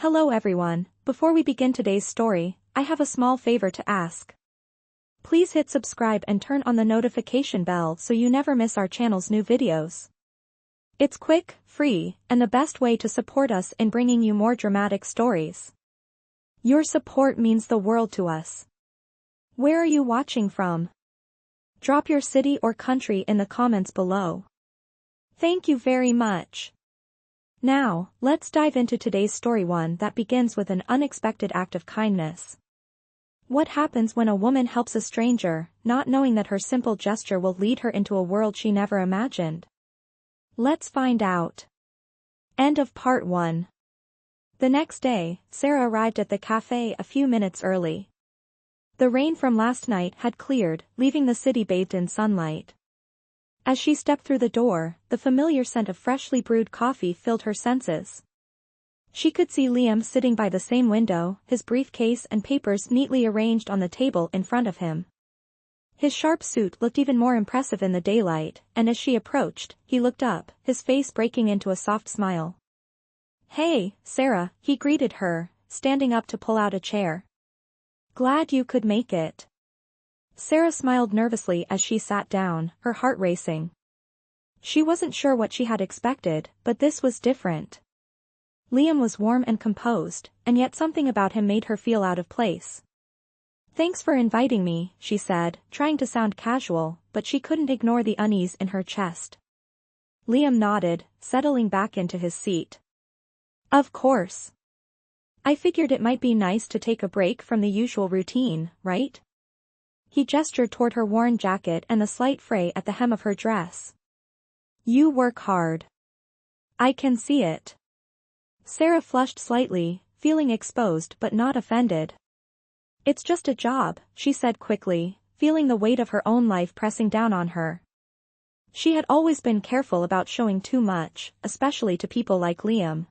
Hello everyone, before we begin today's story, I have a small favor to ask. Please hit subscribe and turn on the notification bell so you never miss our channel's new videos. It's quick, free, and the best way to support us in bringing you more dramatic stories. Your support means the world to us. Where are you watching from? Drop your city or country in the comments below. Thank you very much. Now, let's dive into today's story, one that begins with an unexpected act of kindness. What happens when a woman helps a stranger, not knowing that her simple gesture will lead her into a world she never imagined? Let's find out. End of part 1. The next day, Sarah arrived at the cafe a few minutes early. The rain from last night had cleared, leaving the city bathed in sunlight. As she stepped through the door, the familiar scent of freshly brewed coffee filled her senses. She could see Liam sitting by the same window, his briefcase and papers neatly arranged on the table in front of him. His sharp suit looked even more impressive in the daylight, and as she approached, he looked up, his face breaking into a soft smile. "Hey, Sarah," he greeted her, standing up to pull out a chair. "Glad you could make it." Sarah smiled nervously as she sat down, her heart racing. She wasn't sure what she had expected, but this was different. Liam was warm and composed, and yet something about him made her feel out of place. "Thanks for inviting me," she said, trying to sound casual, but she couldn't ignore the unease in her chest. Liam nodded, settling back into his seat. "Of course. I figured it might be nice to take a break from the usual routine, right?" He gestured toward her worn jacket and the slight fray at the hem of her dress. "You work hard. I can see it." Sarah flushed slightly, feeling exposed but not offended. "It's just a job," she said quickly, feeling the weight of her own life pressing down on her. She had always been careful about showing too much, especially to people like Liam.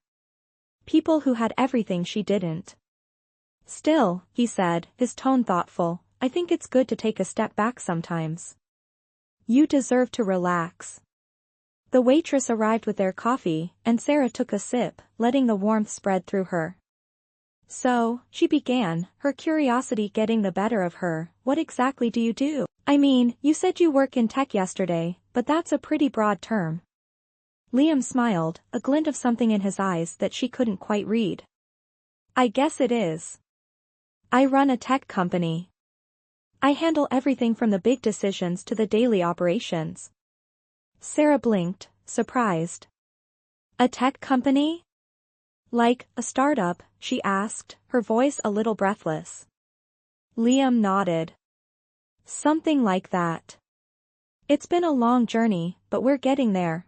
People who had everything she didn't. "Still," he said, his tone thoughtful, "I think it's good to take a step back sometimes. You deserve to relax." The waitress arrived with their coffee, and Sarah took a sip, letting the warmth spread through her. "So," she began, her curiosity getting the better of her, "what exactly do you do? I mean, you said you work in tech yesterday, but that's a pretty broad term." Liam smiled, a glint of something in his eyes that she couldn't quite read. "I guess it is. I run a tech company. I handle everything from the big decisions to the daily operations." Sarah blinked, surprised. "A tech company? Like, a startup?" she asked, her voice a little breathless. Liam nodded. "Something like that. It's been a long journey, but we're getting there."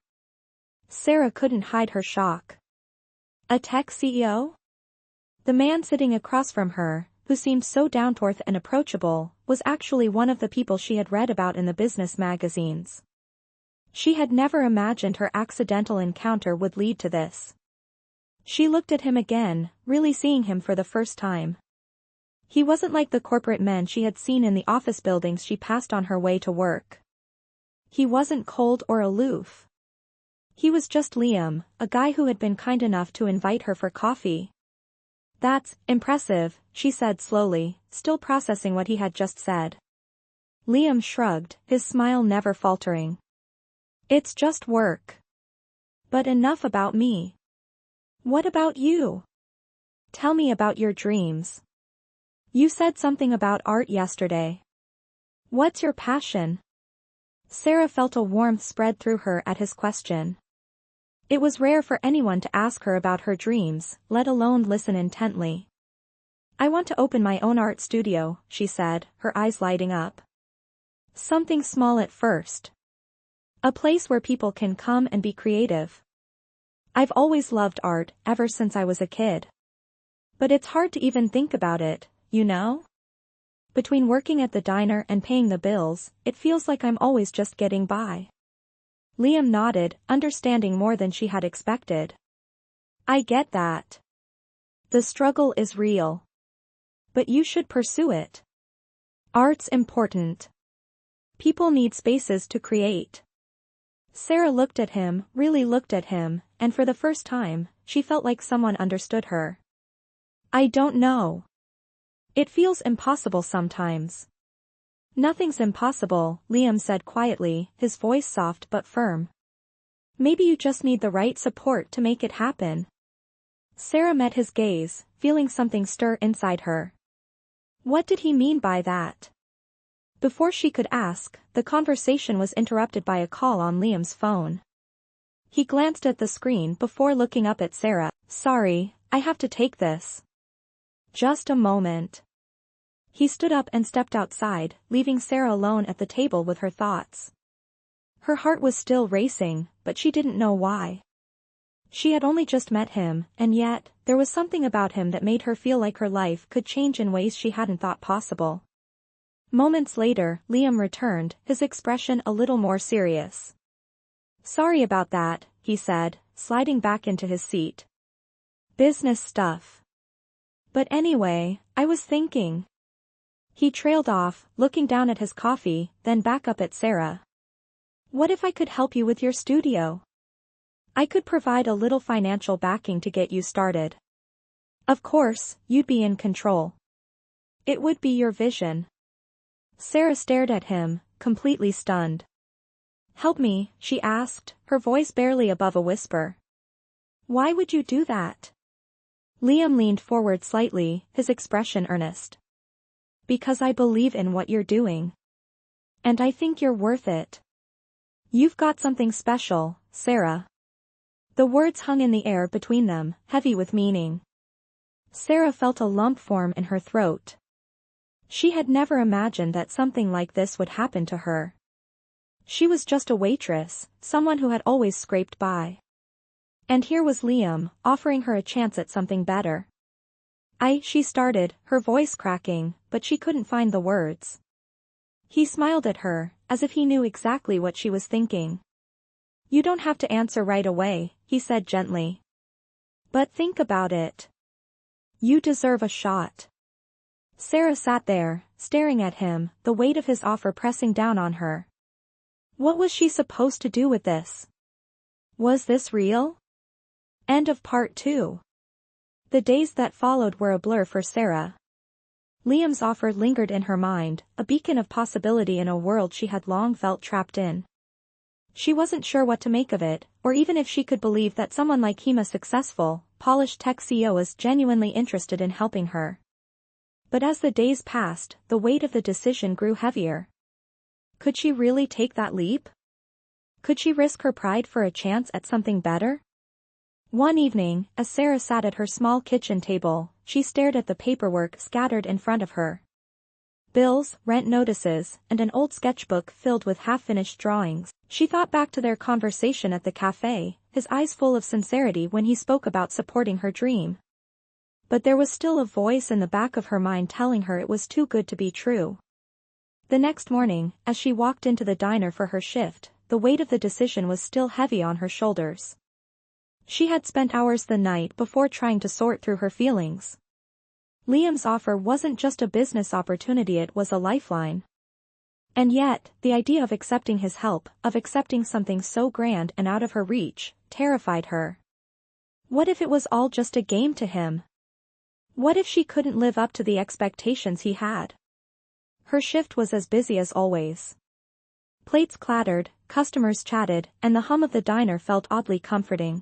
Sarah couldn't hide her shock. "A tech CEO?" The man sitting across from her, who seemed so down-to-earth and approachable, was actually one of the people she had read about in the business magazines. She had never imagined her accidental encounter would lead to this. She looked at him again, really seeing him for the first time. He wasn't like the corporate men she had seen in the office buildings she passed on her way to work. He wasn't cold or aloof. He was just Liam, a guy who had been kind enough to invite her for coffee. "That's impressive," she said slowly, still processing what he had just said. Liam shrugged, his smile never faltering. "It's just work. But enough about me. What about you? Tell me about your dreams. You said something about art yesterday. What's your passion?" Sarah felt a warmth spread through her at his question. It was rare for anyone to ask her about her dreams, let alone listen intently. "I want to open my own art studio," she said, her eyes lighting up. "Something small at first. A place where people can come and be creative. I've always loved art, ever since I was a kid. But it's hard to even think about it, you know? Between working at the diner and paying the bills, it feels like I'm always just getting by." Liam nodded, understanding more than she had expected. "I get that. The struggle is real. But you should pursue it. Art's important. People need spaces to create." Sarah looked at him, really looked at him, and for the first time, she felt like someone understood her. I don't know. It feels impossible sometimes. Nothing's impossible, Liam said quietly, his voice soft but firm. Maybe you just need the right support to make it happen. Sarah met his gaze, feeling something stir inside her. What did he mean by that? Before she could ask, the conversation was interrupted by a call on Liam's phone. He glanced at the screen before looking up at Sarah. Sorry, I have to take this. Just a moment. He stood up and stepped outside, leaving Sarah alone at the table with her thoughts. Her heart was still racing, but she didn't know why. She had only just met him, and yet, there was something about him that made her feel like her life could change in ways she hadn't thought possible. Moments later, Liam returned, his expression a little more serious. Sorry about that, he said, sliding back into his seat. Business stuff. But anyway, I was thinking. He trailed off, looking down at his coffee, then back up at Sarah. What if I could help you with your studio? I could provide a little financial backing to get you started. Of course, you'd be in control. It would be your vision. Sarah stared at him, completely stunned. Help me, she asked, her voice barely above a whisper. Why would you do that? Liam leaned forward slightly, his expression earnest. Because I believe in what you're doing. And I think you're worth it. You've got something special, Sarah. The words hung in the air between them, heavy with meaning. Sarah felt a lump form in her throat. She had never imagined that something like this would happen to her. She was just a waitress, someone who had always scraped by. And here was Liam, offering her a chance at something better. She started, her voice cracking, but she couldn't find the words. He smiled at her, as if he knew exactly what she was thinking. You don't have to answer right away, he said gently. But think about it. You deserve a shot. Sarah sat there, staring at him, the weight of his offer pressing down on her. What was she supposed to do with this? Was this real? End of part 2. The days that followed were a blur for Sarah. Liam's offer lingered in her mind, a beacon of possibility in a world she had long felt trapped in. She wasn't sure what to make of it, or even if she could believe that someone like him, a successful, polished tech CEO, was genuinely interested in helping her. But as the days passed, the weight of the decision grew heavier. Could she really take that leap? Could she risk her pride for a chance at something better? One evening, as Sarah sat at her small kitchen table, she stared at the paperwork scattered in front of her. Bills, rent notices, and an old sketchbook filled with half-finished drawings. She thought back to their conversation at the cafe, his eyes full of sincerity when he spoke about supporting her dream. But there was still a voice in the back of her mind telling her it was too good to be true. The next morning, as she walked into the diner for her shift, the weight of the decision was still heavy on her shoulders. She had spent hours the night before trying to sort through her feelings. Liam's offer wasn't just a business opportunity, it was a lifeline. And yet, the idea of accepting his help, of accepting something so grand and out of her reach, terrified her. What if it was all just a game to him? What if she couldn't live up to the expectations he had? Her shift was as busy as always. Plates clattered, customers chatted, and the hum of the diner felt oddly comforting.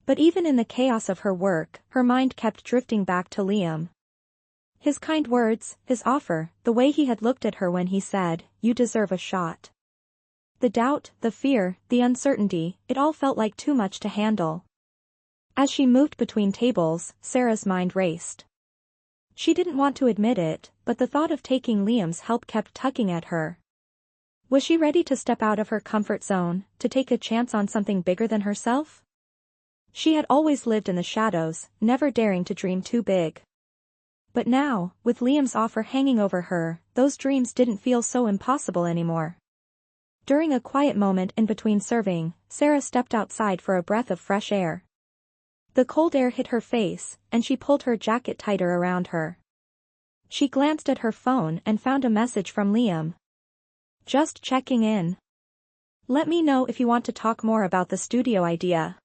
But even in the chaos of her work, her mind kept drifting back to Liam. His kind words, his offer, the way he had looked at her when he said, "You deserve a shot." The doubt, the fear, the uncertainty, it all felt like too much to handle. As she moved between tables, Sarah's mind raced. She didn't want to admit it, but the thought of taking Liam's help kept tugging at her. Was she ready to step out of her comfort zone, to take a chance on something bigger than herself? She had always lived in the shadows, never daring to dream too big. But now, with Liam's offer hanging over her, those dreams didn't feel so impossible anymore. During a quiet moment in between serving, Sarah stepped outside for a breath of fresh air. The cold air hit her face, and she pulled her jacket tighter around her. She glanced at her phone and found a message from Liam. Just checking in. Let me know if you want to talk more about the studio idea.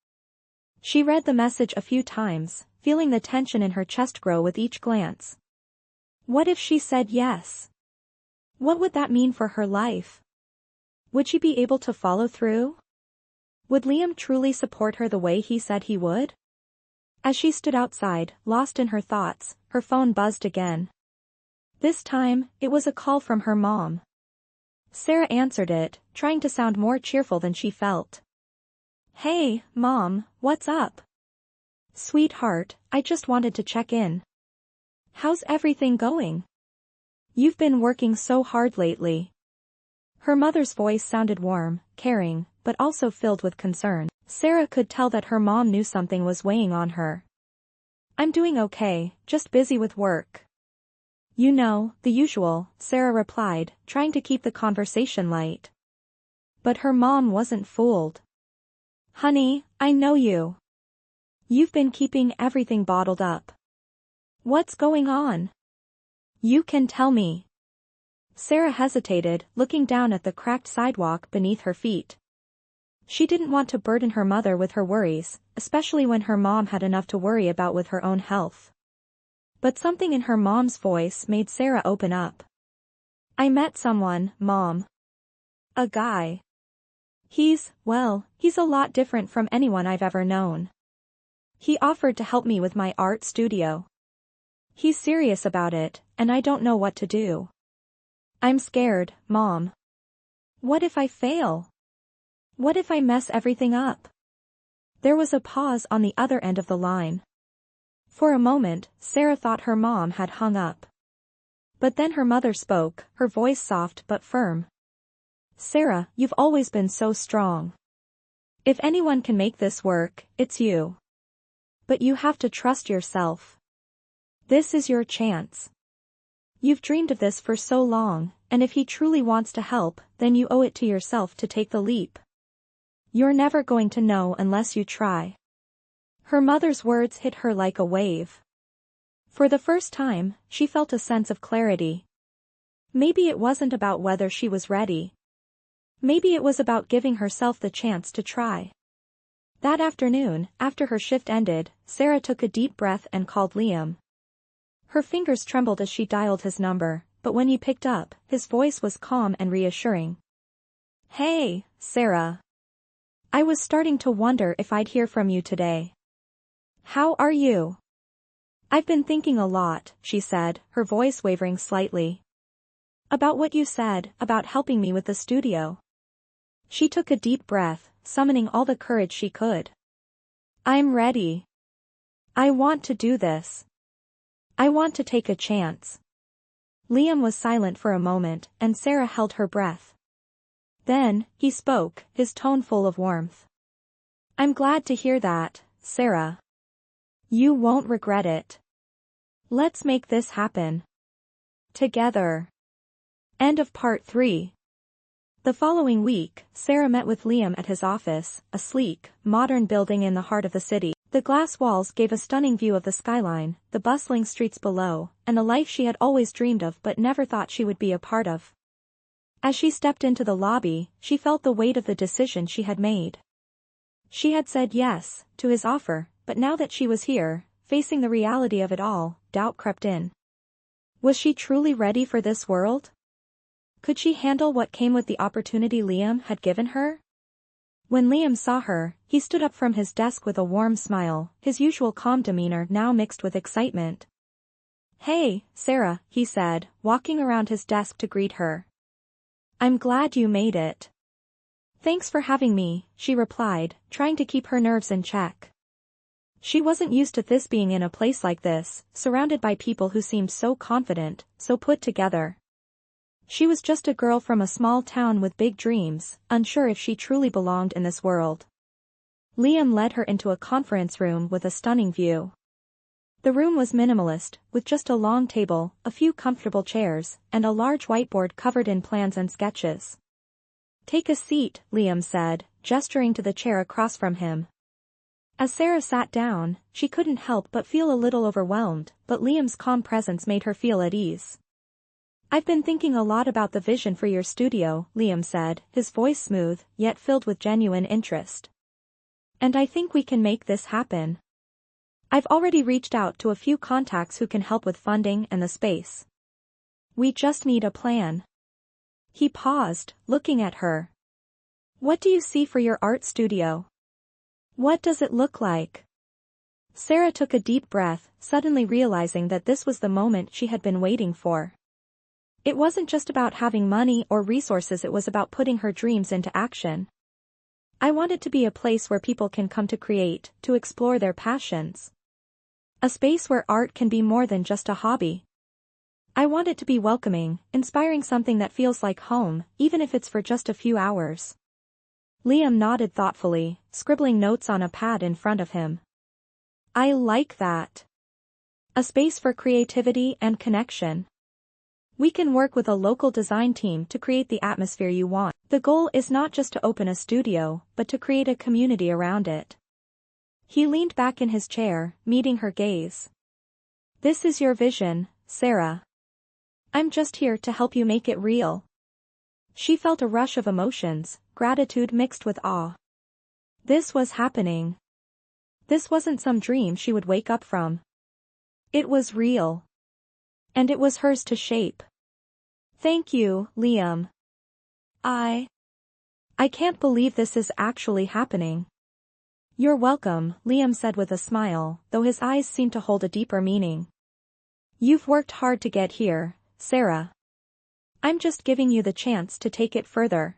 She read the message a few times, feeling the tension in her chest grow with each glance. What if she said yes? What would that mean for her life? Would she be able to follow through? Would Liam truly support her the way he said he would? As she stood outside, lost in her thoughts, her phone buzzed again. This time, it was a call from her mom. Sarah answered it, trying to sound more cheerful than she felt. Hey, Mom, what's up? Sweetheart, I just wanted to check in. How's everything going? You've been working so hard lately. Her mother's voice sounded warm, caring, but also filled with concern. Sarah could tell that her mom knew something was weighing on her. I'm doing okay, just busy with work. You know, the usual, Sarah replied, trying to keep the conversation light. But her mom wasn't fooled. Honey, I know you. You've been keeping everything bottled up. What's going on? You can tell me. Sarah hesitated, looking down at the cracked sidewalk beneath her feet. She didn't want to burden her mother with her worries, especially when her mom had enough to worry about with her own health. But something in her mom's voice made Sarah open up. I met someone, Mom. A guy. He's a lot different from anyone I've ever known. He offered to help me with my art studio. He's serious about it, and I don't know what to do. I'm scared, Mom. What if I fail? What if I mess everything up? There was a pause on the other end of the line. For a moment, Sarah thought her mom had hung up. But then her mother spoke, her voice soft but firm. Sarah, you've always been so strong. If anyone can make this work, it's you. But you have to trust yourself. This is your chance. You've dreamed of this for so long, and if he truly wants to help, then you owe it to yourself to take the leap. You're never going to know unless you try. Her mother's words hit her like a wave. For the first time, she felt a sense of clarity. Maybe it wasn't about whether she was ready. Maybe it was about giving herself the chance to try. That afternoon, after her shift ended, Sarah took a deep breath and called Liam. Her fingers trembled as she dialed his number, but when he picked up, his voice was calm and reassuring. Hey, Sarah. I was starting to wonder if I'd hear from you today. How are you? I've been thinking a lot, she said, her voice wavering slightly. About what you said, about helping me with the studio. She took a deep breath, summoning all the courage she could. I'm ready. I want to do this. I want to take a chance. Liam was silent for a moment, and Sarah held her breath. Then, he spoke, his tone full of warmth. I'm glad to hear that, Sarah. You won't regret it. Let's make this happen. Together. End of part 3. The following week, Sarah met with Liam at his office, a sleek, modern building in the heart of the city. The glass walls gave a stunning view of the skyline, the bustling streets below, and a life she had always dreamed of but never thought she would be a part of. As she stepped into the lobby, she felt the weight of the decision she had made. She had said yes to his offer, but now that she was here, facing the reality of it all, doubt crept in. Was she truly ready for this world? Could she handle what came with the opportunity Liam had given her? When Liam saw her, he stood up from his desk with a warm smile, his usual calm demeanor now mixed with excitement. Hey, Sarah, he said, walking around his desk to greet her. I'm glad you made it. Thanks for having me, she replied, trying to keep her nerves in check. She wasn't used to this being in a place like this, surrounded by people who seemed so confident, so put together. She was just a girl from a small town with big dreams, unsure if she truly belonged in this world. Liam led her into a conference room with a stunning view. The room was minimalist, with just a long table, a few comfortable chairs, and a large whiteboard covered in plans and sketches. Take a seat, Liam said, gesturing to the chair across from him. As Sarah sat down, she couldn't help but feel a little overwhelmed, but Liam's calm presence made her feel at ease. I've been thinking a lot about the vision for your studio, Liam said, his voice smooth, yet filled with genuine interest. And I think we can make this happen. I've already reached out to a few contacts who can help with funding and the space. We just need a plan. He paused, looking at her. What do you see for your art studio? What does it look like? Sarah took a deep breath, suddenly realizing that this was the moment she had been waiting for. It wasn't just about having money or resources, it was about putting her dreams into action. I want it to be a place where people can come to create, to explore their passions. A space where art can be more than just a hobby. I want it to be welcoming, inspiring, something that feels like home, even if it's for just a few hours. Liam nodded thoughtfully, scribbling notes on a pad in front of him. I like that. A space for creativity and connection. We can work with a local design team to create the atmosphere you want. The goal is not just to open a studio, but to create a community around it. He leaned back in his chair, meeting her gaze. This is your vision, Sarah. I'm just here to help you make it real. She felt a rush of emotions, gratitude mixed with awe. This was happening. This wasn't some dream she would wake up from. It was real. And it was hers to shape. Thank you, Liam. I can't believe this is actually happening. You're welcome, Liam said with a smile, though his eyes seemed to hold a deeper meaning. You've worked hard to get here, Sarah. I'm just giving you the chance to take it further.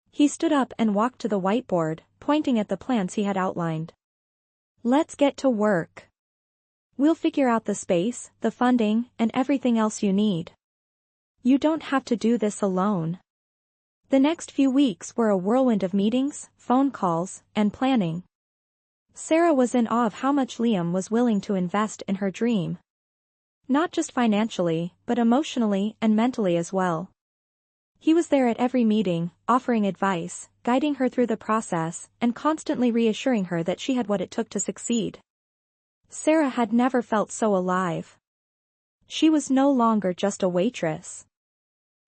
He stood up and walked to the whiteboard, pointing at the plans he had outlined. Let's get to work. We'll figure out the space, the funding, and everything else you need. You don't have to do this alone. The next few weeks were a whirlwind of meetings, phone calls, and planning. Sarah was in awe of how much Liam was willing to invest in her dream. Not just financially, but emotionally and mentally as well. He was there at every meeting, offering advice, guiding her through the process, and constantly reassuring her that she had what it took to succeed. Sarah had never felt so alive. She was no longer just a waitress.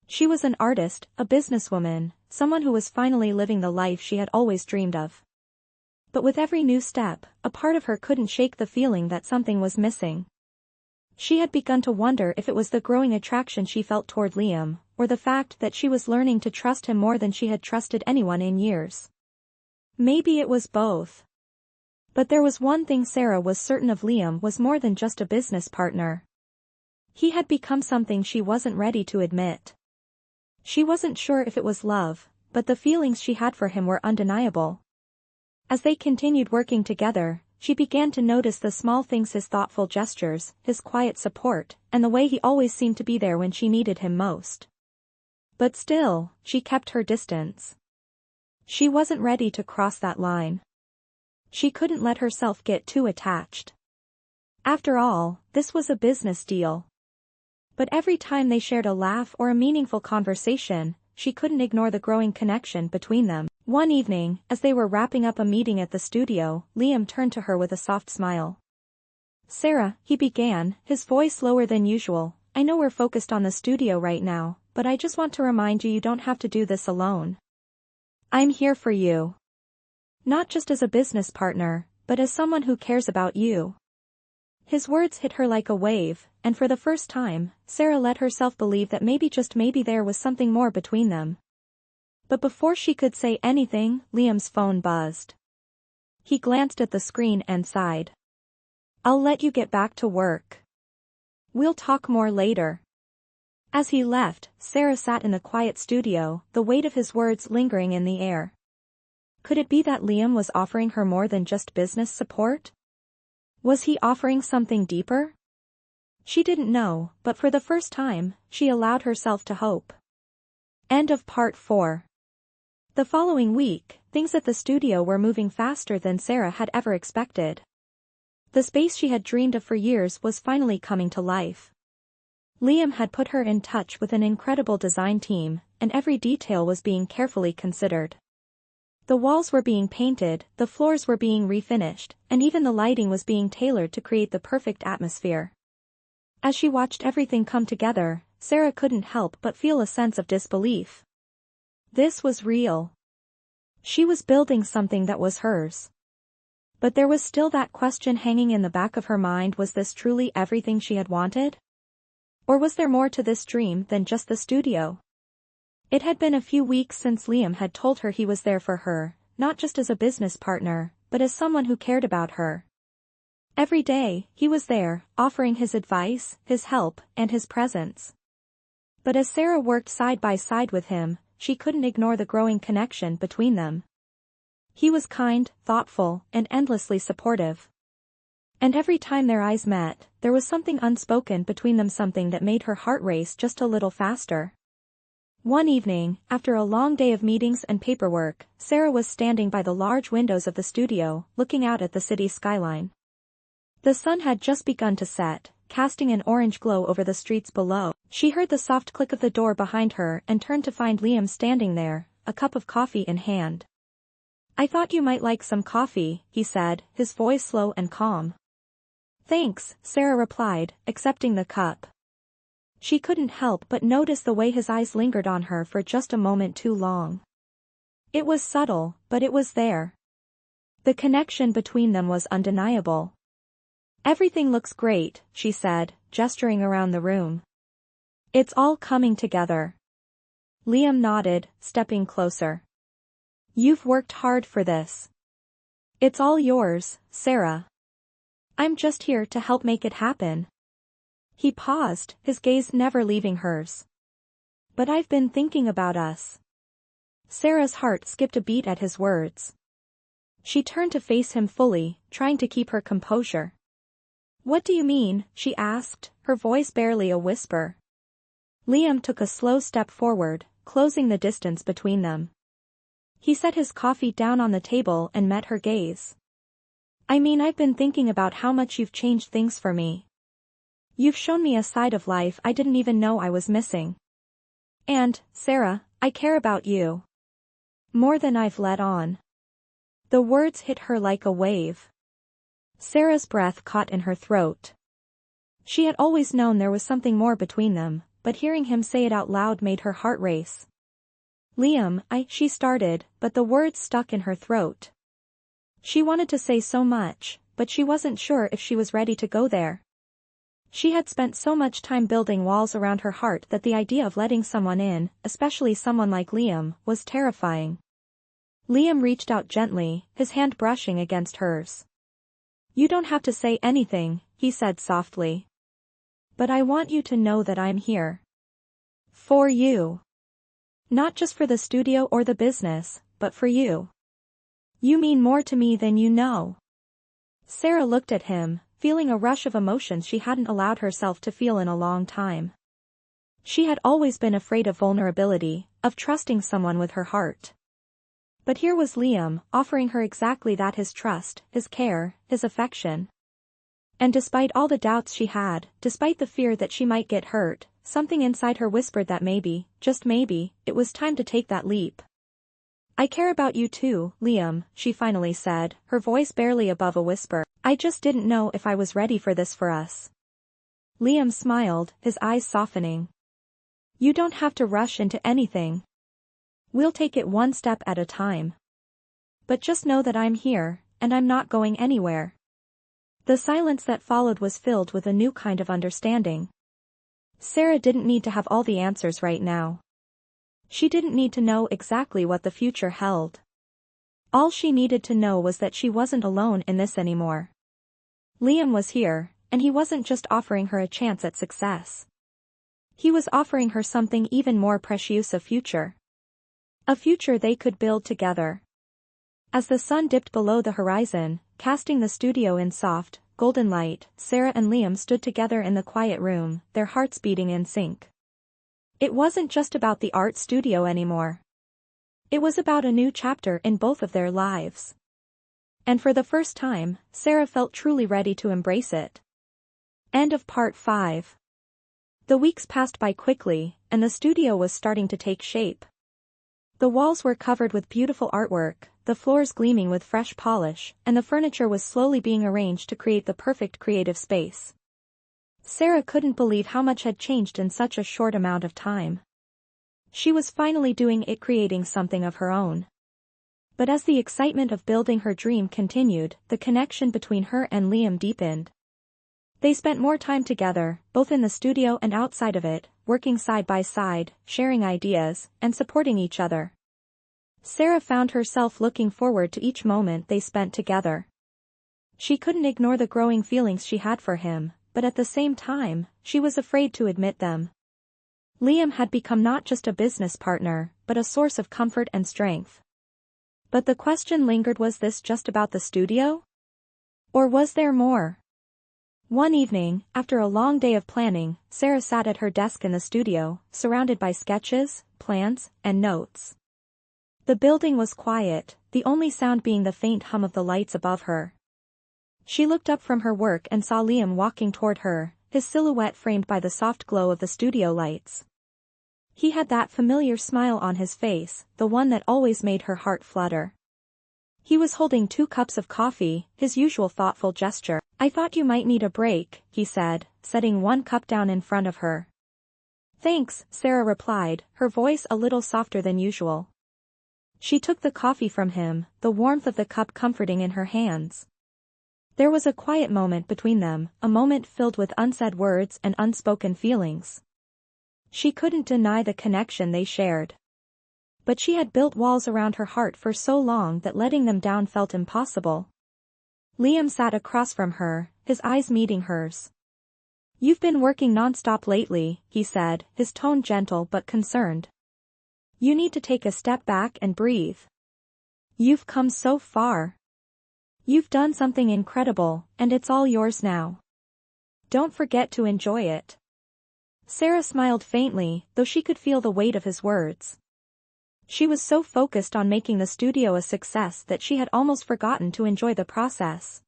She was an artist, a businesswoman, someone who was finally living the life she had always dreamed of. But with every new step, a part of her couldn't shake the feeling that something was missing. She had begun to wonder if it was the growing attraction she felt toward Liam, or the fact that she was learning to trust him more than she had trusted anyone in years. Maybe it was both. But there was one thing Sarah was certain of: Liam was more than just a business partner. He had become something she wasn't ready to admit. She wasn't sure if it was love, but the feelings she had for him were undeniable. As they continued working together, she began to notice the small things: his thoughtful gestures, his quiet support, and the way he always seemed to be there when she needed him most. But still, she kept her distance. She wasn't ready to cross that line. She couldn't let herself get too attached. After all, this was a business deal. But every time they shared a laugh or a meaningful conversation, she couldn't ignore the growing connection between them. One evening, as they were wrapping up a meeting at the studio, Liam turned to her with a soft smile. Sarah, he began, his voice lower than usual, I know we're focused on the studio right now, but I just want to remind you, you don't have to do this alone. I'm here for you. Not just as a business partner, but as someone who cares about you. His words hit her like a wave, and for the first time, Sarah let herself believe that maybe, just maybe, there was something more between them. But before she could say anything, Liam's phone buzzed. He glanced at the screen and sighed. I'll let you get back to work. We'll talk more later. As he left, Sarah sat in the quiet studio, the weight of his words lingering in the air. Could it be that Liam was offering her more than just business support? Was he offering something deeper? She didn't know, but for the first time, she allowed herself to hope. End of part 4. The following week, things at the studio were moving faster than Sarah had ever expected. The space she had dreamed of for years was finally coming to life. Liam had put her in touch with an incredible design team, and every detail was being carefully considered. The walls were being painted, the floors were being refinished, and even the lighting was being tailored to create the perfect atmosphere. As she watched everything come together, Sarah couldn't help but feel a sense of disbelief. This was real. She was building something that was hers. But there was still that question hanging in the back of her mind: was this truly everything she had wanted? Or was there more to this dream than just the studio? It had been a few weeks since Liam had told her he was there for her, not just as a business partner, but as someone who cared about her. Every day, he was there, offering his advice, his help, and his presence. But as Sarah worked side by side with him, she couldn't ignore the growing connection between them. He was kind, thoughtful, and endlessly supportive. And every time their eyes met, there was something unspoken between them, something that made her heart race just a little faster. One evening, after a long day of meetings and paperwork, Sarah was standing by the large windows of the studio, looking out at the city skyline. The sun had just begun to set, casting an orange glow over the streets below. She heard the soft click of the door behind her and turned to find Liam standing there, a cup of coffee in hand. "I thought you might like some coffee," he said, his voice slow and calm. "Thanks," Sarah replied, accepting the cup. She couldn't help but notice the way his eyes lingered on her for just a moment too long. It was subtle, but it was there. The connection between them was undeniable. "Everything looks great," she said, gesturing around the room. "It's all coming together." Liam nodded, stepping closer. "You've worked hard for this." "It's all yours, Sarah. I'm just here to help make it happen." He paused, his gaze never leaving hers. "But I've been thinking about us." Sarah's heart skipped a beat at his words. She turned to face him fully, trying to keep her composure. "What do you mean?" she asked, her voice barely a whisper. Liam took a slow step forward, closing the distance between them. He set his coffee down on the table and met her gaze. "I mean, I've been thinking about how much you've changed things for me. You've shown me a side of life I didn't even know I was missing. And, Sarah, I care about you. More than I've let on." The words hit her like a wave. Sarah's breath caught in her throat. She had always known there was something more between them, but hearing him say it out loud made her heart race. "Liam, she started, but the words stuck in her throat. She wanted to say so much, but she wasn't sure if she was ready to go there. She had spent so much time building walls around her heart that the idea of letting someone in, especially someone like Liam, was terrifying. Liam reached out gently, his hand brushing against hers. "You don't have to say anything," he said softly. "But I want you to know that I'm here. For you. Not just for the studio or the business, but for you. You mean more to me than you know." Sarah looked at him, feeling a rush of emotions she hadn't allowed herself to feel in a long time. She had always been afraid of vulnerability, of trusting someone with her heart. But here was Liam, offering her exactly that: his trust, his care, his affection. And despite all the doubts she had, despite the fear that she might get hurt, something inside her whispered that maybe, just maybe, it was time to take that leap. "I care about you too, Liam," she finally said, her voice barely above a whisper. "I just didn't know if I was ready for this for us." Liam smiled, his eyes softening. "You don't have to rush into anything. We'll take it one step at a time. But just know that I'm here, and I'm not going anywhere." The silence that followed was filled with a new kind of understanding. Sarah didn't need to have all the answers right now. She didn't need to know exactly what the future held. All she needed to know was that she wasn't alone in this anymore. Liam was here, and he wasn't just offering her a chance at success. He was offering her something even more precious: a future. A future they could build together. As the sun dipped below the horizon, casting the studio in soft, golden light, Sarah and Liam stood together in the quiet room, their hearts beating in sync. It wasn't just about the art studio anymore. It was about a new chapter in both of their lives. And for the first time, Sarah felt truly ready to embrace it. End of part 5. The weeks passed by quickly, and the studio was starting to take shape. The walls were covered with beautiful artwork, the floors gleaming with fresh polish, and the furniture was slowly being arranged to create the perfect creative space. Sarah couldn't believe how much had changed in such a short amount of time. She was finally doing it, creating something of her own. But as the excitement of building her dream continued, the connection between her and Liam deepened. They spent more time together, both in the studio and outside of it, working side by side, sharing ideas, and supporting each other. Sarah found herself looking forward to each moment they spent together. She couldn't ignore the growing feelings she had for him, but at the same time, she was afraid to admit them. Liam had become not just a business partner, but a source of comfort and strength. But the question lingered: was this just about the studio? Or was there more? One evening, after a long day of planning, Sarah sat at her desk in the studio, surrounded by sketches, plans, and notes. The building was quiet, the only sound being the faint hum of the lights above her. She looked up from her work and saw Liam walking toward her, his silhouette framed by the soft glow of the studio lights. He had that familiar smile on his face, the one that always made her heart flutter. He was holding 2 cups of coffee, his usual thoughtful gesture. "I thought you might need a break," he said, setting 1 cup down in front of her. "Thanks," Sarah replied, her voice a little softer than usual. She took the coffee from him, the warmth of the cup comforting in her hands. There was a quiet moment between them, a moment filled with unsaid words and unspoken feelings. She couldn't deny the connection they shared. But she had built walls around her heart for so long that letting them down felt impossible. Liam sat across from her, his eyes meeting hers. "You've been working non-stop lately," he said, his tone gentle but concerned. "You need to take a step back and breathe. You've come so far. You've done something incredible, and it's all yours now. Don't forget to enjoy it." Sarah smiled faintly, though she could feel the weight of his words. She was so focused on making the studio a success that she had almost forgotten to enjoy the process.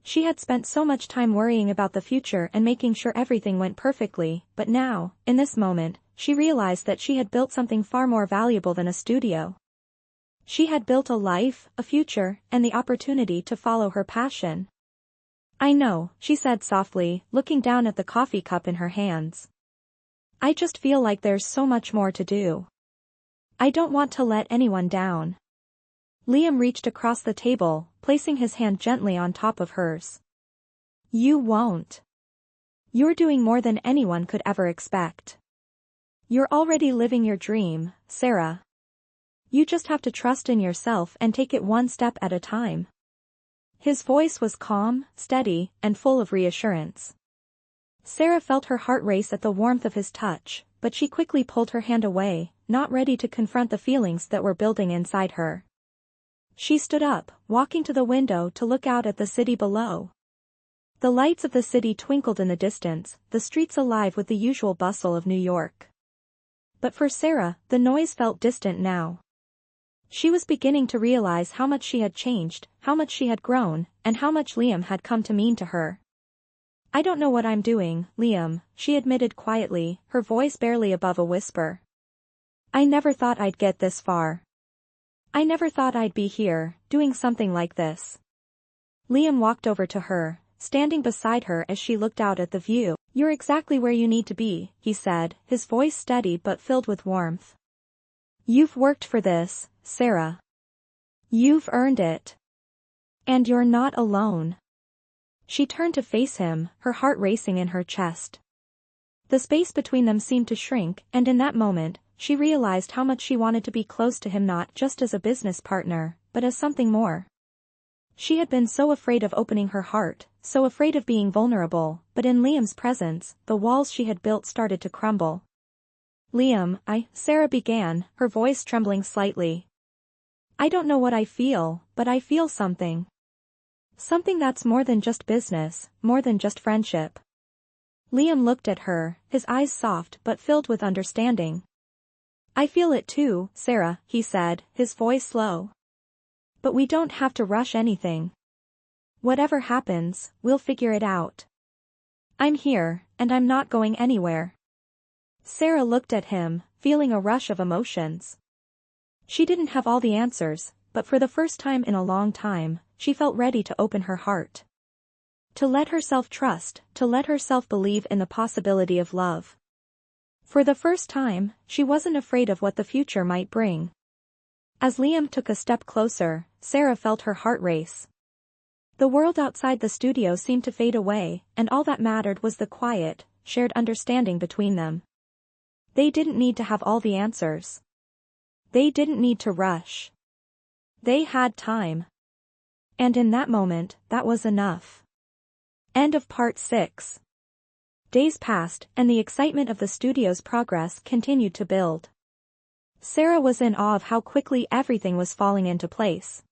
She had spent so much time worrying about the future and making sure everything went perfectly, but now, in this moment, she realized that she had built something far more valuable than a studio. She had built a life, a future, and the opportunity to follow her passion. "I know," she said softly, looking down at the coffee cup in her hands. "I just feel like there's so much more to do. I don't want to let anyone down." Liam reached across the table, placing his hand gently on top of hers. "You won't. You're doing more than anyone could ever expect. You're already living your dream, Sarah. You just have to trust in yourself and take it one step at a time." His voice was calm, steady, and full of reassurance. Sarah felt her heart race at the warmth of his touch, but she quickly pulled her hand away, not ready to confront the feelings that were building inside her. She stood up, walking to the window to look out at the city below. The lights of the city twinkled in the distance, the streets alive with the usual bustle of New York. But for Sarah, the noise felt distant now. She was beginning to realize how much she had changed, how much she had grown, and how much Liam had come to mean to her. "I don't know what I'm doing, Liam," she admitted quietly, her voice barely above a whisper. "I never thought I'd get this far. I never thought I'd be here, doing something like this." Liam walked over to her, standing beside her as she looked out at the view. "You're exactly where you need to be," he said, his voice steady but filled with warmth. "You've worked for this, Sarah. You've earned it. And you're not alone." She turned to face him, her heart racing in her chest. The space between them seemed to shrink, and in that moment, she realized how much she wanted to be close to him, not just as a business partner, but as something more. She had been so afraid of opening her heart, so afraid of being vulnerable, but in Liam's presence, the walls she had built started to crumble. "Liam, Sarah began, her voice trembling slightly. "I don't know what I feel, but I feel something. Something that's more than just business, more than just friendship." Liam looked at her, his eyes soft but filled with understanding. "I feel it too, Sarah," he said, his voice low. "But we don't have to rush anything. Whatever happens, we'll figure it out. I'm here, and I'm not going anywhere." Sarah looked at him, feeling a rush of emotions. She didn't have all the answers, but for the first time in a long time, she felt ready to open her heart. To let herself trust, to let herself believe in the possibility of love. For the first time, she wasn't afraid of what the future might bring. As Liam took a step closer, Sarah felt her heart race. The world outside the studio seemed to fade away, and all that mattered was the quiet, shared understanding between them. They didn't need to have all the answers. They didn't need to rush. They had time. And in that moment, that was enough. End of part 6. Days passed, and the excitement of the studio's progress continued to build. Sarah was in awe of how quickly everything was falling into place.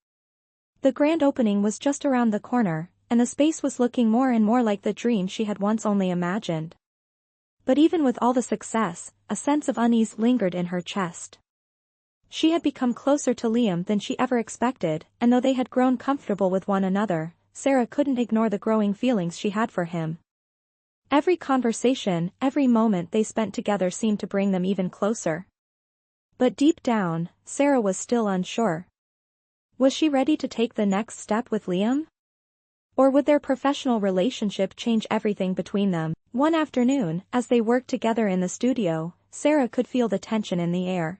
The grand opening was just around the corner, and the space was looking more and more like the dream she had once only imagined. But even with all the success, a sense of unease lingered in her chest. She had become closer to Liam than she ever expected, and though they had grown comfortable with one another, Sarah couldn't ignore the growing feelings she had for him. Every conversation, every moment they spent together seemed to bring them even closer. But deep down, Sarah was still unsure. Was she ready to take the next step with Liam? Or would their professional relationship change everything between them? One afternoon, as they worked together in the studio, Sarah could feel the tension in the air.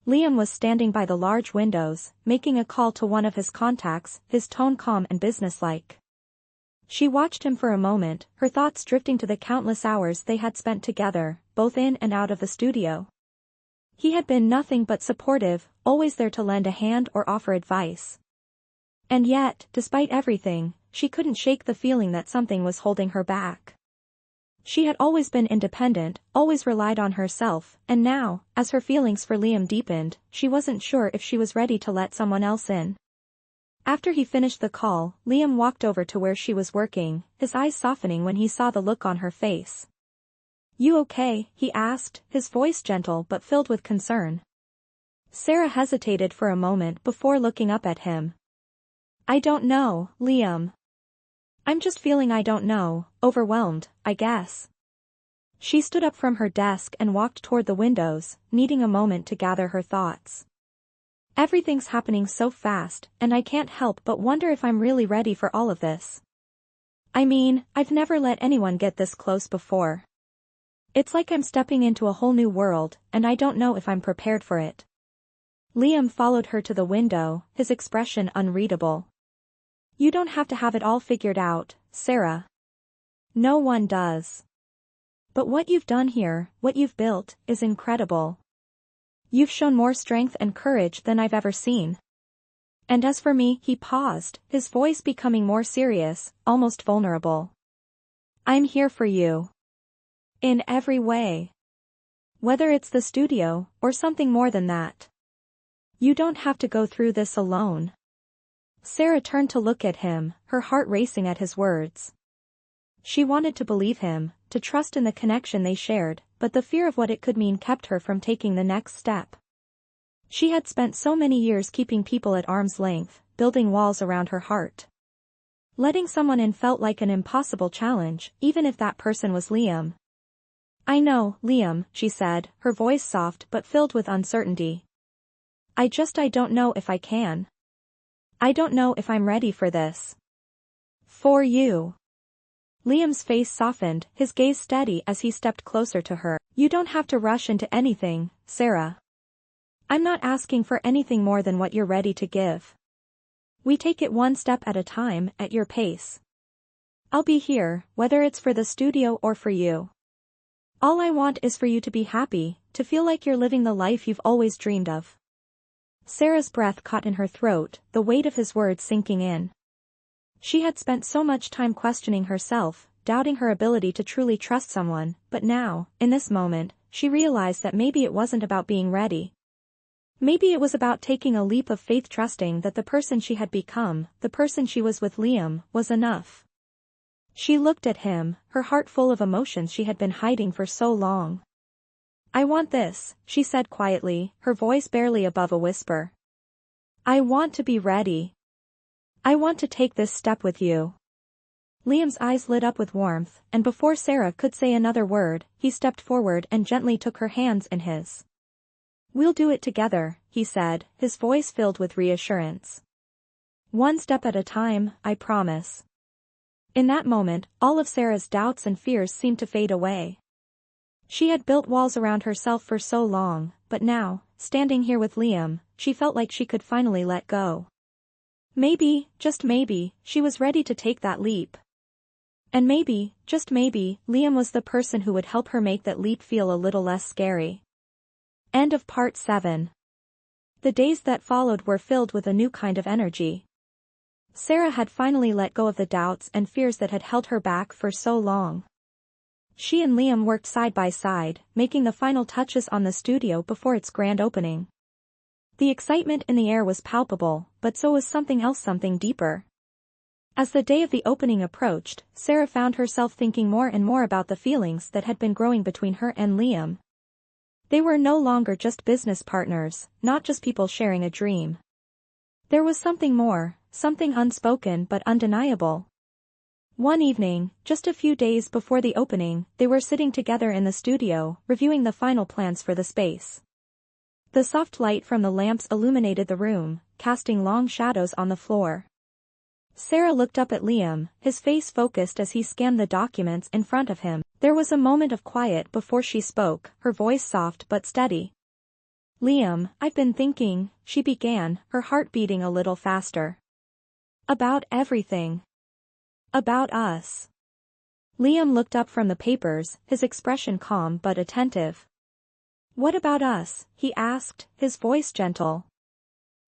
Liam was standing by the large windows, making a call to one of his contacts, his tone calm and businesslike. She watched him for a moment, her thoughts drifting to the countless hours they had spent together, both in and out of the studio. He had been nothing but supportive, always there to lend a hand or offer advice. And yet, despite everything, she couldn't shake the feeling that something was holding her back. She had always been independent, always relied on herself, and now, as her feelings for Liam deepened, she wasn't sure if she was ready to let someone else in. After he finished the call, Liam walked over to where she was working, his eyes softening when he saw the look on her face. "You okay?" he asked, his voice gentle but filled with concern. Sarah hesitated for a moment before looking up at him. "I don't know, Liam. I'm just feeling I don't know, overwhelmed, I guess." She stood up from her desk and walked toward the windows, needing a moment to gather her thoughts. "Everything's happening so fast, and I can't help but wonder if I'm really ready for all of this. I mean, I've never let anyone get this close before. It's like I'm stepping into a whole new world, and I don't know if I'm prepared for it." Liam followed her to the window, his expression unreadable. "You don't have to have it all figured out, Sarah. No one does. But what you've done here, what you've built, is incredible. You've shown more strength and courage than I've ever seen. And as for me," he paused, his voice becoming more serious, almost vulnerable. "I'm here for you. In every way. Whether it's the studio, or something more than that. You don't have to go through this alone." Sarah turned to look at him, her heart racing at his words. She wanted to believe him, to trust in the connection they shared, but the fear of what it could mean kept her from taking the next step. She had spent so many years keeping people at arm's length, building walls around her heart. Letting someone in felt like an impossible challenge, even if that person was Liam. "I know, Liam," she said, her voice soft but filled with uncertainty. I don't know if I can. I don't know if I'm ready for this. For you." Liam's face softened, his gaze steady as he stepped closer to her. "You don't have to rush into anything, Sarah. I'm not asking for anything more than what you're ready to give. We take it one step at a time, at your pace. I'll be here, whether it's for the studio or for you. All I want is for you to be happy, to feel like you're living the life you've always dreamed of." Sarah's breath caught in her throat, the weight of his words sinking in. She had spent so much time questioning herself, doubting her ability to truly trust someone, but now, in this moment, she realized that maybe it wasn't about being ready. Maybe it was about taking a leap of faith, trusting that the person she had become, the person she was with Liam, was enough. She looked at him, her heart full of emotions she had been hiding for so long. "I want this," she said quietly, her voice barely above a whisper. "I want to be ready. I want to take this step with you." Liam's eyes lit up with warmth, and before Sarah could say another word, he stepped forward and gently took her hands in his. "We'll do it together," he said, his voice filled with reassurance. "One step at a time, I promise." In that moment, all of Sarah's doubts and fears seemed to fade away. She had built walls around herself for so long, but now, standing here with Liam, she felt like she could finally let go. Maybe, just maybe, she was ready to take that leap. And maybe, just maybe, Liam was the person who would help her make that leap feel a little less scary. End of part 7. The days that followed were filled with a new kind of energy. Sarah had finally let go of the doubts and fears that had held her back for so long. She and Liam worked side by side, making the final touches on the studio before its grand opening. The excitement in the air was palpable, but so was something else, something deeper. As the day of the opening approached, Sarah found herself thinking more and more about the feelings that had been growing between her and Liam. They were no longer just business partners, not just people sharing a dream. There was something more, something unspoken but undeniable. One evening, just a few days before the opening, they were sitting together in the studio, reviewing the final plans for the space. The soft light from the lamps illuminated the room, casting long shadows on the floor. Sarah looked up at Liam, his face focused as he scanned the documents in front of him. There was a moment of quiet before she spoke, her voice soft but steady. "Liam, I've been thinking," she began, her heart beating a little faster. "About everything. About us." Liam looked up from the papers, his expression calm but attentive. "What about us?" he asked, his voice gentle.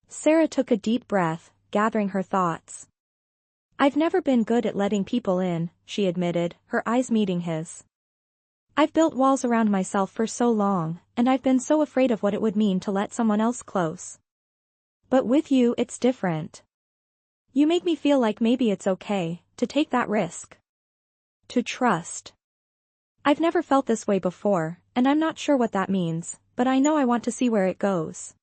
Sarah took a deep breath, gathering her thoughts. "I've never been good at letting people in," she admitted, her eyes meeting his. "I've built walls around myself for so long, and I've been so afraid of what it would mean to let someone else close. But with you it's different. You make me feel like maybe it's okay to take that risk. To trust. I've never felt this way before, and I'm not sure what that means, but I know I want to see where it goes."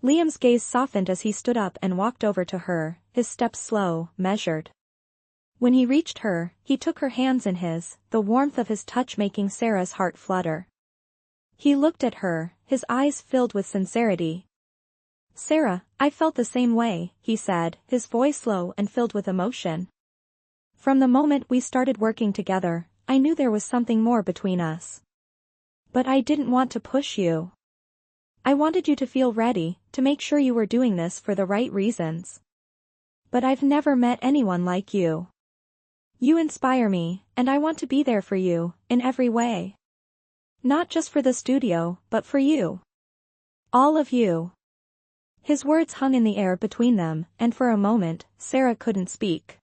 Liam's gaze softened as he stood up and walked over to her, his steps slow, measured. When he reached her, he took her hands in his, the warmth of his touch making Sarah's heart flutter. He looked at her, his eyes filled with sincerity. "Sarah, I felt the same way," he said, his voice low and filled with emotion. "From the moment we started working together, I knew there was something more between us. But I didn't want to push you. I wanted you to feel ready, to make sure you were doing this for the right reasons. But I've never met anyone like you. You inspire me, and I want to be there for you, in every way. Not just for the studio, but for you. All of you." His words hung in the air between them, and for a moment, Sarah couldn't speak.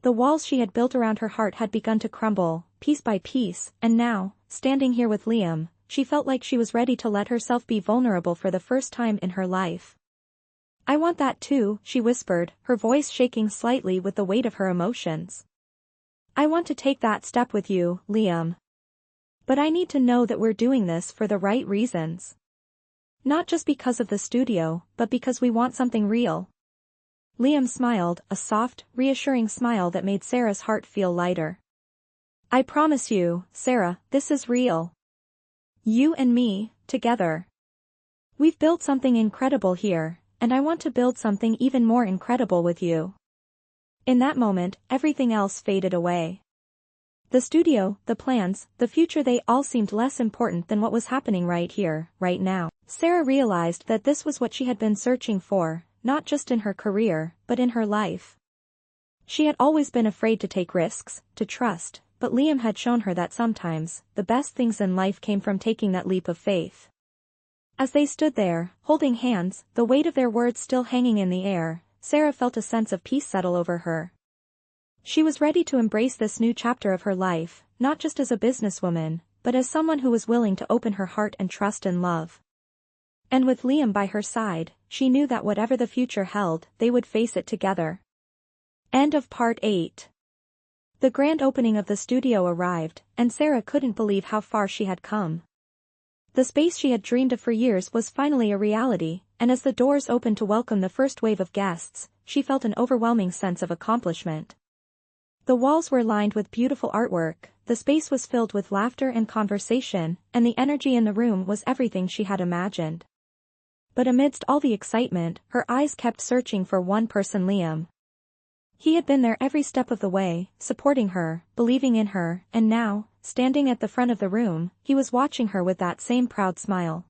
The walls she had built around her heart had begun to crumble, piece by piece, and now, standing here with Liam, she felt like she was ready to let herself be vulnerable for the first time in her life. "I want that too," she whispered, her voice shaking slightly with the weight of her emotions. "I want to take that step with you, Liam. But I need to know that we're doing this for the right reasons. Not just because of the studio, but because we want something real." Liam smiled, a soft, reassuring smile that made Sarah's heart feel lighter. "I promise you, Sarah, this is real. You and me, together. We've built something incredible here, and I want to build something even more incredible with you." In that moment, everything else faded away. The studio, the plans, the future, they all seemed less important than what was happening right here, right now. Sarah realized that this was what she had been searching for, not just in her career, but in her life. She had always been afraid to take risks, to trust, but Liam had shown her that sometimes, the best things in life came from taking that leap of faith. As they stood there, holding hands, the weight of their words still hanging in the air, Sarah felt a sense of peace settle over her. She was ready to embrace this new chapter of her life, not just as a businesswoman, but as someone who was willing to open her heart and trust and love. And with Liam by her side, she knew that whatever the future held, they would face it together. End of part 8. The grand opening of the studio arrived, and Sarah couldn't believe how far she had come. The space she had dreamed of for years was finally a reality, and as the doors opened to welcome the first wave of guests, she felt an overwhelming sense of accomplishment. The walls were lined with beautiful artwork, the space was filled with laughter and conversation, and the energy in the room was everything she had imagined. But amidst all the excitement, her eyes kept searching for one person: Liam. He had been there every step of the way, supporting her, believing in her, and now, standing at the front of the room, he was watching her with that same proud smile.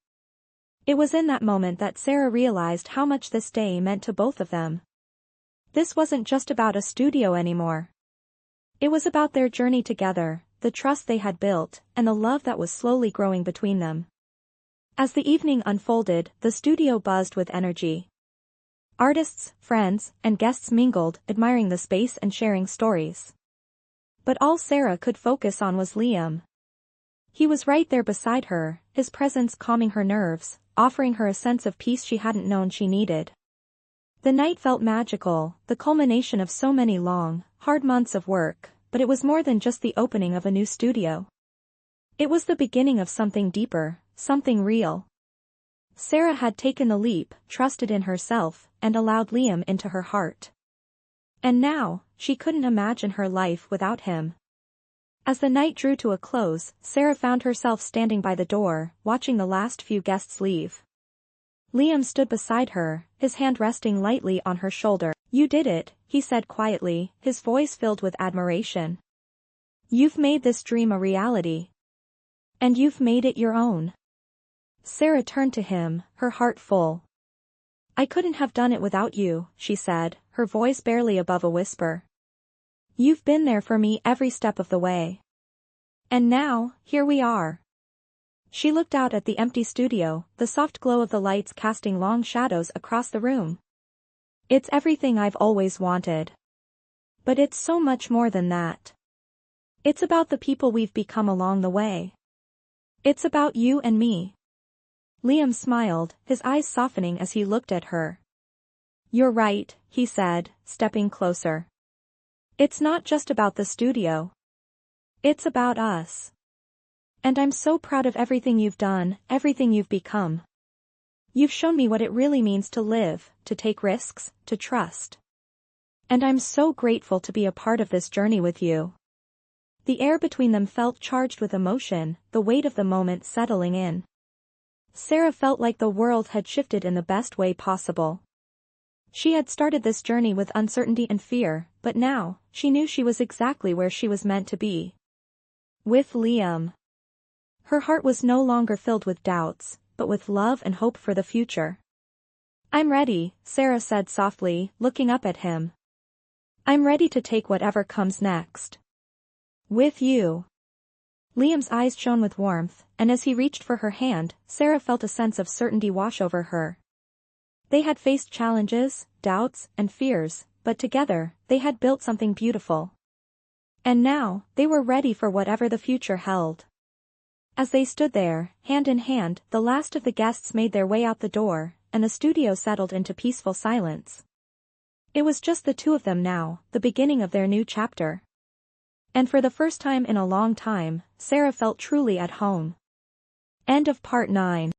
It was in that moment that Sarah realized how much this day meant to both of them. This wasn't just about a studio anymore. It was about their journey together, the trust they had built, and the love that was slowly growing between them. As the evening unfolded, the studio buzzed with energy. Artists, friends, and guests mingled, admiring the space and sharing stories. But all Sarah could focus on was Liam. He was right there beside her, his presence calming her nerves, offering her a sense of peace she hadn't known she needed. The night felt magical, the culmination of so many long, hard months of work, but it was more than just the opening of a new studio. It was the beginning of something deeper, something real. Sarah had taken the leap, trusted in herself, and allowed Liam into her heart. And now, she couldn't imagine her life without him. As the night drew to a close, Sarah found herself standing by the door, watching the last few guests leave. Liam stood beside her, his hand resting lightly on her shoulder. "You did it," he said quietly, his voice filled with admiration. "You've made this dream a reality. And you've made it your own." Sarah turned to him, her heart full. "I couldn't have done it without you," she said, her voice barely above a whisper. "You've been there for me every step of the way. And now, here we are." She looked out at the empty studio, the soft glow of the lights casting long shadows across the room. "It's everything I've always wanted. But it's so much more than that. It's about the people we've become along the way. It's about you and me." Liam smiled, his eyes softening as he looked at her. "You're right," he said, stepping closer. "It's not just about the studio. It's about us. And I'm so proud of everything you've done, everything you've become. You've shown me what it really means to live, to take risks, to trust. And I'm so grateful to be a part of this journey with you." The air between them felt charged with emotion, the weight of the moment settling in. Sarah felt like the world had shifted in the best way possible. She had started this journey with uncertainty and fear, but now, she knew she was exactly where she was meant to be. With Liam. Her heart was no longer filled with doubts, but with love and hope for the future. "I'm ready," Sarah said softly, looking up at him. "I'm ready to take whatever comes next. With you." Liam's eyes shone with warmth, and as he reached for her hand, Sarah felt a sense of certainty wash over her. They had faced challenges, doubts, and fears, but together, they had built something beautiful. And now, they were ready for whatever the future held. As they stood there, hand in hand, the last of the guests made their way out the door, and the studio settled into peaceful silence. It was just the two of them now, the beginning of their new chapter. And for the first time in a long time, Sarah felt truly at home. End of part 9.